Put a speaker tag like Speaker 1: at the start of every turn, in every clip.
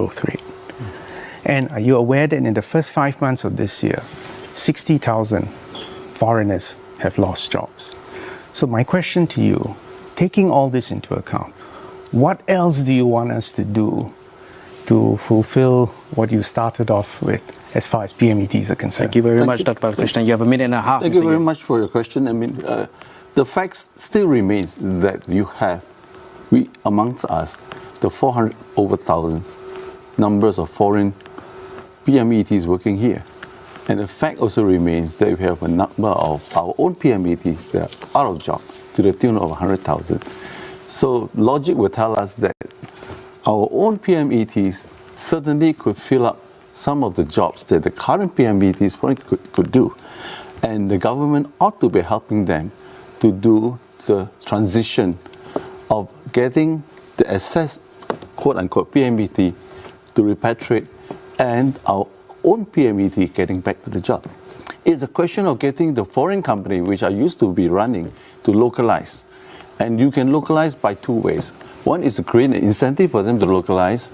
Speaker 1: growth rate. And are you aware that in the first 5 months of this year, 60,000 foreigners have lost jobs? So my question to you, taking all this into account, what else do you want us to do to fulfill what you started off with as far as PMETs are concerned?
Speaker 2: Thank you very much, Dr. Balakrishnan. You have a minute and a half.
Speaker 3: Thank you very much for your question. I mean, the facts still remains that we amongst us, the 400 over 1,000 numbers of foreign PMETs working here. And the fact also remains that we have a number of our own PMETs that are out of job to the tune of 100,000. So logic will tell us that our own PMETs certainly could fill up some of the jobs that the current PMETs could do. And the government ought to be helping them to do the transition of getting the excess, quote-unquote, PMET to repatriate and our own PMET getting back to the job. It's a question of getting the foreign company, which are used to be running, to localize. And you can localize by two ways. One is to create an incentive for them to localize,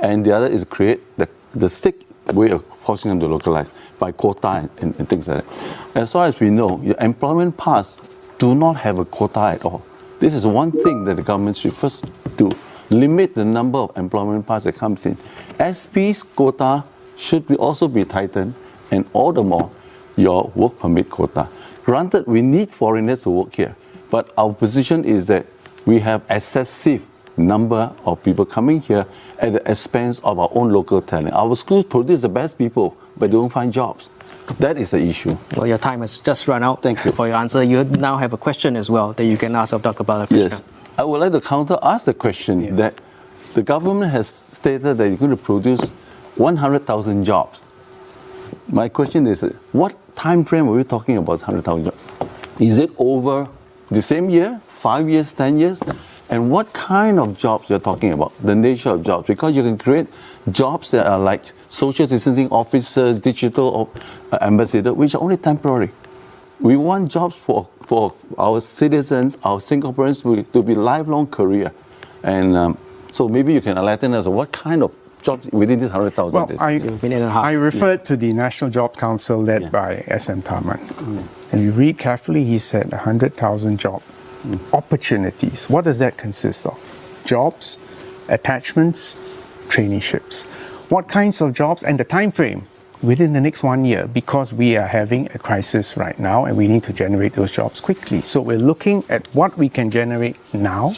Speaker 3: and the other is to create the strict way of forcing them to localize by quota and things like that. As far as we know, your employment pass do not have a quota at all. This is one thing that the government should first do. Limit the number of employment pass that comes in. SP's quota should also be tightened, and all the more your work permit quota. Granted, we need foreigners to work here, but our position is that we have excessive number of people coming here at the expense of our own local talent. Our schools produce the best people, but they don't find jobs. That is the issue.
Speaker 2: Well, your time has just run out.
Speaker 3: Thank you
Speaker 2: for your answer. You now have a question as well that you can ask of Dr. Balakrishnan.
Speaker 3: Yes. I would like to ask the question that the government has stated that it's going to produce 100,000 jobs. My question is, what time frame are we talking about 100,000 jobs? Is it over the same year, 5 years, 10 years? And what kind of jobs you're talking about, the nature of jobs? Because you can create jobs that are like social distancing officers, digital ambassador, which are only temporary. We want jobs for our citizens, our Singaporeans to be lifelong career. And so maybe you can enlighten us what kind of jobs within this 100,000
Speaker 1: well, I referred to the National Job Council led by S.M. Tharman. And you read carefully, he said 100,000 job opportunities. What does that consist of? Jobs, attachments, traineeships. What kinds of jobs and the time frame? Within the next 1 year, because we are having a crisis right now and we need to generate those jobs quickly. So we're looking at what we can generate now.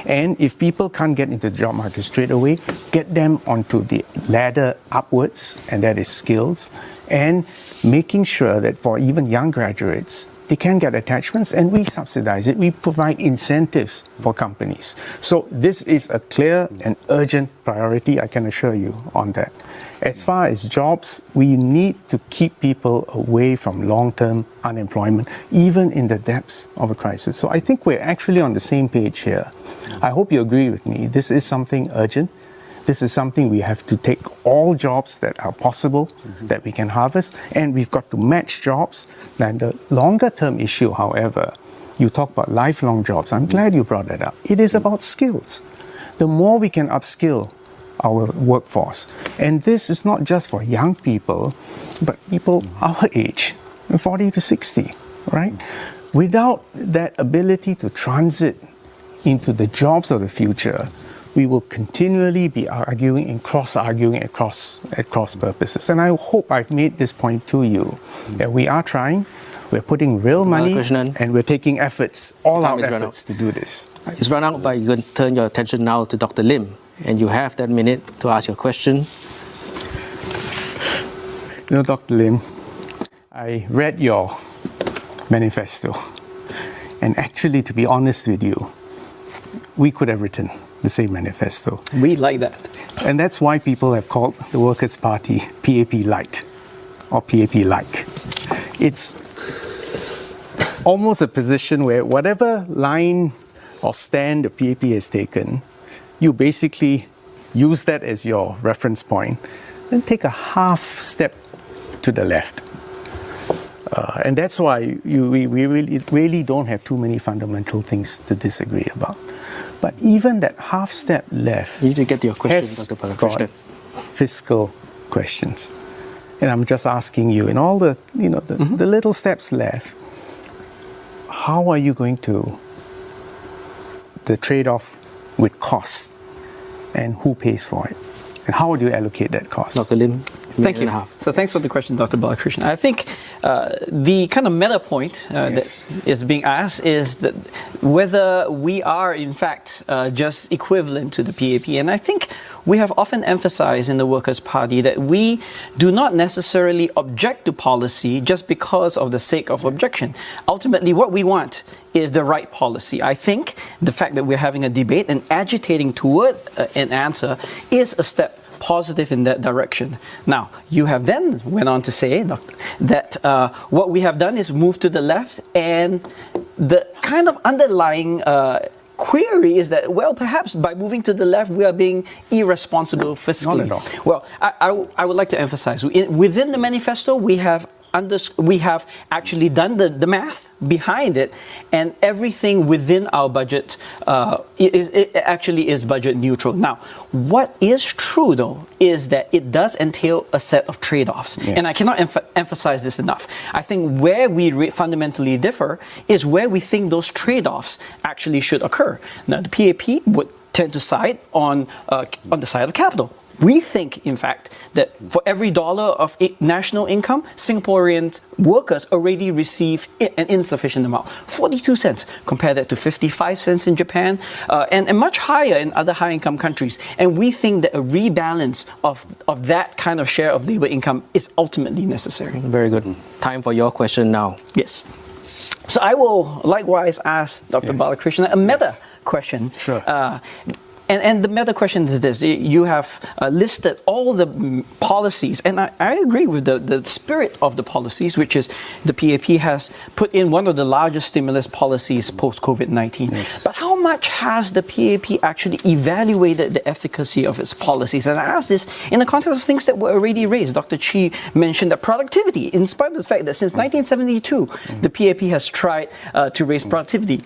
Speaker 1: And if people can't get into the job market straight away, get them onto the ladder upwards, and that is skills, and making sure that for even young graduates, they can get attachments, and we subsidize it. We provide incentives for companies. So this is a clear and urgent priority, I can assure you on that. As far as jobs, we need to keep people away from long-term unemployment, even in the depths of a crisis. So I think we're actually on the same page here. I hope you agree with me. This is something urgent. This is something we have to take all jobs that are possible, that we can harvest, and we've got to match jobs. And the longer term issue, however, you talk about lifelong jobs. I'm glad you brought that up. It is about skills. The more we can upskill our workforce, and this is not just for young people, but people our age, 40 to 60, right? Without that ability to transit into the jobs of the future, we will continually be arguing and cross-arguing at cross purposes. And I hope I've made this point to you, that we are trying, we're putting real money, and we're taking efforts, all out efforts to do this.
Speaker 2: It's run out, but you can turn your attention now to Dr. Lim, and you have that minute to ask your question.
Speaker 1: You know, Dr. Lim, I read your manifesto, and actually, to be honest with you, we could have written the same manifesto.
Speaker 2: We like that.
Speaker 1: And that's why people have called the Workers' Party PAP Light or PAP-like. It's almost a position where whatever line or stand the PAP has taken, you basically use that as your reference point, then take a half step to the left. And that's why we really don't have too many fundamental things to disagree about. But even that half step left...
Speaker 2: You need to get to your question, Dr. Balakrishnan.
Speaker 1: fiscal questions. And I'm just asking you, in all the, the little steps left, how are you going to, the trade-off with cost, and who pays for it? And how do you allocate that cost?
Speaker 2: Dr. Lim,
Speaker 4: Thank you. So thanks for the question, Dr. Balakrishnan. I think the kind of meta point
Speaker 1: Yes.
Speaker 4: that is being asked is that whether we are in fact just equivalent to the PAP. And I think we have often emphasized in the Workers' Party that we do not necessarily object to policy just because of the sake of objection. Ultimately, what we want is the right policy. I think the fact that we're having a debate and agitating toward an answer is a step positive in that direction. Now, you have then went on to say that what we have done is move to the left, and the kind of underlying query is that, well, perhaps by moving to the left, we are being irresponsible fiscally.
Speaker 1: Not at all.
Speaker 4: Well, I would like to emphasize, within the manifesto, we have actually done the math behind it, and everything within our budget is budget neutral. Now, what is true though is that it does entail a set of trade-offs,
Speaker 1: Yes.
Speaker 4: and I cannot emphasize this enough. I think where we fundamentally differ is where we think those trade-offs actually should occur. Now, the PAP would tend to side on the side of capital. We think, in fact, that for every dollar of national income, Singaporean workers already receive an insufficient amount. 42 cents, compare that to 55 cents in Japan, and much higher in other high-income countries. And we think that a rebalance of that kind of share of labor income is ultimately necessary.
Speaker 2: very good. Time for your question now.
Speaker 4: Yes. So I will likewise ask Dr.
Speaker 1: Yes.
Speaker 4: Balakrishnan a meta question.
Speaker 1: Sure.
Speaker 4: And the meta question is this: you have listed all the policies, and I agree with the spirit of the policies, which is the PAP has put in one of the largest stimulus policies post-COVID-19.
Speaker 1: Yes.
Speaker 4: But how much has the PAP actually evaluated the efficacy of its policies? And I ask this in the context of things that were already raised. Dr. Chi mentioned that productivity, in spite of the fact that since 1972, the PAP has tried to raise productivity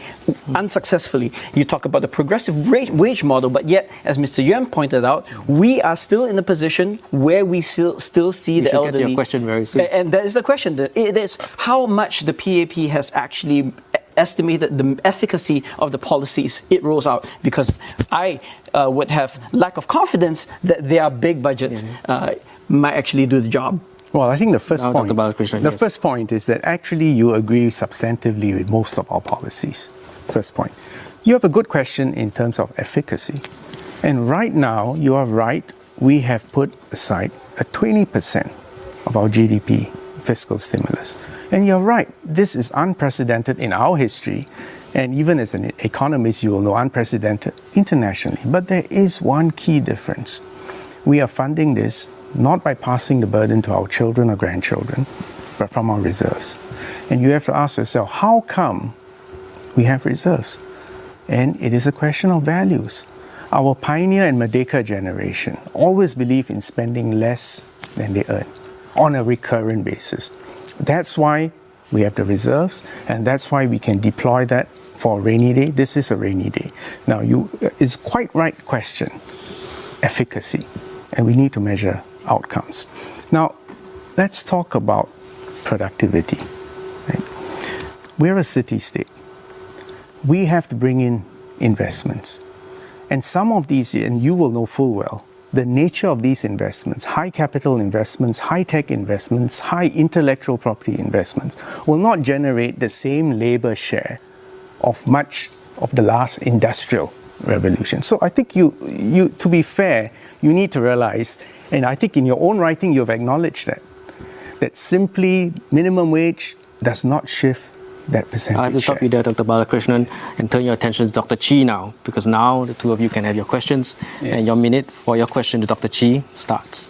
Speaker 4: unsuccessfully. You talk about the progressive wage model, but yet, as Mr. Yuan pointed out, we are still in a position where we still see the
Speaker 2: should get to
Speaker 4: elderly.
Speaker 2: your question very soon.
Speaker 4: And that is the question. It is how much the PAP has actually estimated the efficacy of the policies it rolls out, because I would have lack of confidence that their big budgets might actually do the job.
Speaker 1: Well, I think the first
Speaker 2: Now,
Speaker 1: point,
Speaker 2: Dr. Balakrishnan,
Speaker 1: the
Speaker 2: yes.
Speaker 1: first point is that actually you agree substantively with most of our policies. First point. You have a good question in terms of efficacy. And right now, you are right, we have put aside a 20% of our GDP fiscal stimulus. And you're right, this is unprecedented in our history. And even as an economist, you will know unprecedented internationally. But there is one key difference. We are funding this not by passing the burden to our children or grandchildren, but from our reserves. And you have to ask yourself, how come we have reserves? And it is a question of values. Our pioneer and Merdeka generation always believe in spending less than they earn on a recurrent basis. That's why we have the reserves, and that's why we can deploy that for a rainy day. This is a rainy day. Now, it's quite right question, efficacy, and we need to measure outcomes. Now, let's talk about productivity. Right? We're a city-state. We have to bring in investments. And some of these, and you will know full well, the nature of these investments, high capital investments, high tech investments, high intellectual property investments, will not generate the same labor share of much of the last industrial revolution. So I think you, to be fair, you need to realize, and I think in your own writing you've acknowledged that simply minimum wage does not shift that percentage
Speaker 2: I have to stop you there, Dr. Balakrishnan, and turn your attention to Dr. Chi now, because now the two of you can have your questions, and your minute for your question to Dr. Chi starts.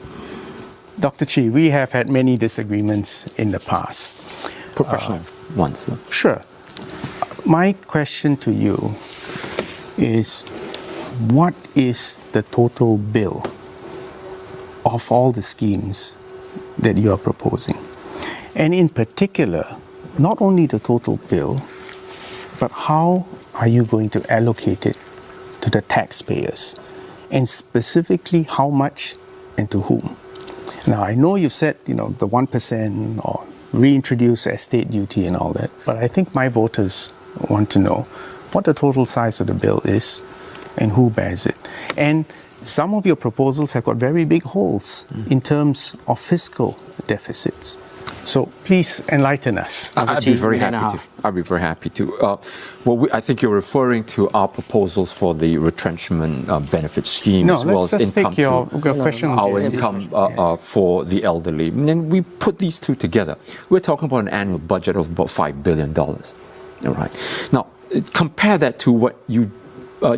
Speaker 1: Dr. Chi, we have had many disagreements in the past.
Speaker 3: Professional ones.
Speaker 1: Sure. My question to you is, what is the total bill of all the schemes that you are proposing? And in particular, not only the total bill, but how are you going to allocate it to the taxpayers? And specifically, how much and to whom? Now, I know you said, the 1% or reintroduce estate duty and all that, but I think my voters want to know what the total size of the bill is and who bears it. And some of your proposals have got very big holes in terms of fiscal deficits. So please enlighten us.
Speaker 2: Dr.
Speaker 5: I'd
Speaker 2: Chi,
Speaker 5: be very
Speaker 2: minute and a
Speaker 5: happy
Speaker 2: half.
Speaker 5: to. I'd be very happy to. I think you're referring to our proposals for the retrenchment benefit scheme,
Speaker 1: No,
Speaker 5: as well
Speaker 1: let's
Speaker 5: as
Speaker 1: just
Speaker 5: income
Speaker 1: take your question. on
Speaker 5: our
Speaker 1: GST.
Speaker 5: income
Speaker 1: Yes.
Speaker 5: for the elderly. And then we put these two together. We're talking about an annual budget of about $5 billion. All right. Now, compare that to what you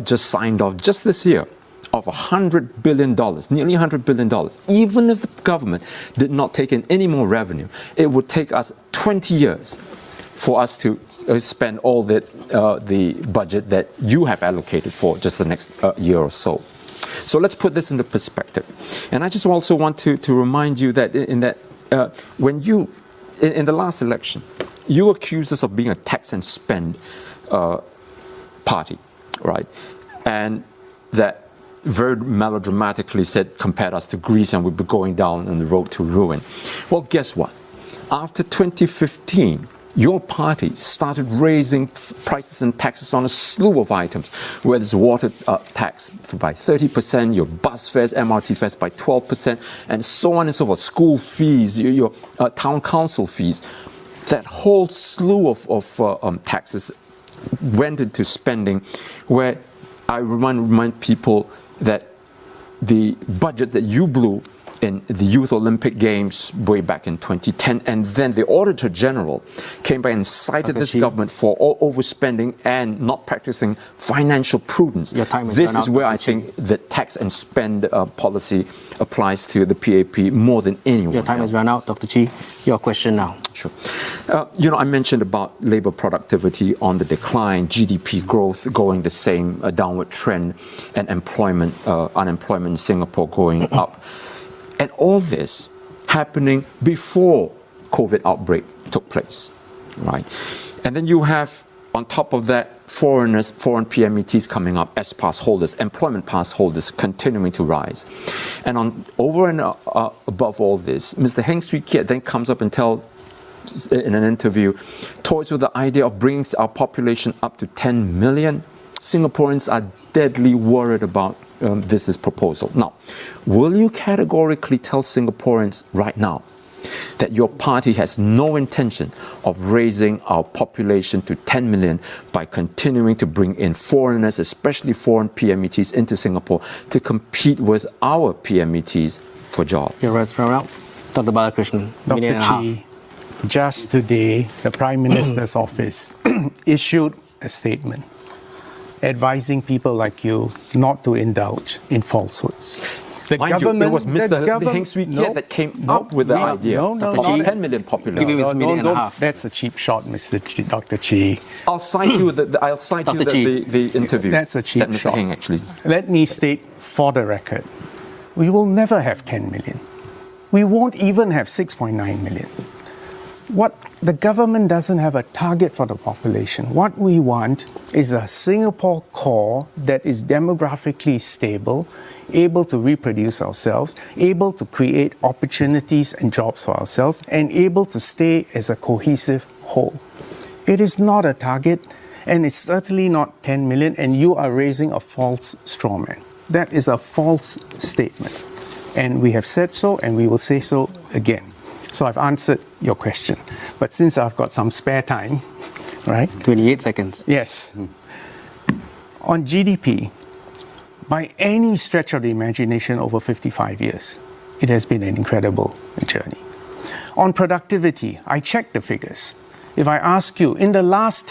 Speaker 5: just signed off just this year of $100 billion, nearly $100 billion. Even if the government did not take in any more revenue, it would take us 20 years for us to spend all the budget that you have allocated for just the next year or so. So let's put this into perspective. And I just also want to remind you that when you, in the last election, you accused us of being a tax and spend party, right? And that very melodramatically compared us to Greece and we'd be going down on the road to ruin. Well, guess what? After 2015, your party started raising prices and taxes on a slew of items, whether it's water tax by 30%, your bus fares, MRT fares by 12%, and so on and so forth, school fees, your town council fees. That whole slew of taxes went into spending, where I remind people that the budget that you blew in the Youth Olympic Games way back in 2010, and then the Auditor General came back and cited this government for overspending and not practicing financial prudence.
Speaker 2: Your time has
Speaker 5: This
Speaker 2: run
Speaker 5: is
Speaker 2: out,
Speaker 5: where
Speaker 2: Dr.
Speaker 5: I think the tax and spend policy applies to the PAP more than anyone
Speaker 2: Your time
Speaker 5: else.
Speaker 2: has run out, Dr. Chi. Your question now.
Speaker 5: Sure. I mentioned about labor productivity on the decline, GDP growth going the same downward trend, and unemployment in Singapore going up. And all this happening before COVID outbreak took place, right? And then you have, on top of that, foreign PMETs coming up as pass holders, employment pass holders continuing to rise. And over and above all this, Mr. Heng Swee Keat then comes up and tells in an interview, toys with the idea of bringing our population up to 10 million. Singaporeans are deadly worried about this proposal. Now, will you categorically tell Singaporeans right now that your party has no intention of raising our population to 10 million by continuing to bring in foreigners, especially foreign PMETs, into Singapore to compete with our PMETs for jobs?
Speaker 2: Your words run out. Dr. Balakrishnan,
Speaker 1: Dr.
Speaker 2: minute and a half.
Speaker 1: Chi, just today, the Prime Minister's office issued a statement advising people like you not to indulge in falsehoods. The
Speaker 5: Mind you, it was Mr. Heng Swee Keat that came up with the idea of a 10 million population.
Speaker 2: Give him his minute and a half.
Speaker 1: That's a cheap shot, Dr. Chi.
Speaker 5: I'll cite you the interview.
Speaker 1: That's a cheap
Speaker 5: that Mr.
Speaker 1: shot.
Speaker 5: Heng actually.
Speaker 1: Let me state for the record, we will never have 10 million. We won't even have 6.9 million. The government doesn't have a target for the population. What we want is a Singapore core that is demographically stable, able to reproduce ourselves, able to create opportunities and jobs for ourselves, and able to stay as a cohesive whole. It is not a target, and it's certainly not 10 million, and you are raising a false straw man. That is a false statement. And we have said so, and we will say so again. So I've answered your question. But since I've got some spare time, right?
Speaker 2: 28 seconds.
Speaker 1: Yes. On GDP, by any stretch of the imagination over 55 years, it has been an incredible journey. On productivity, I checked the figures. If I ask you, in the last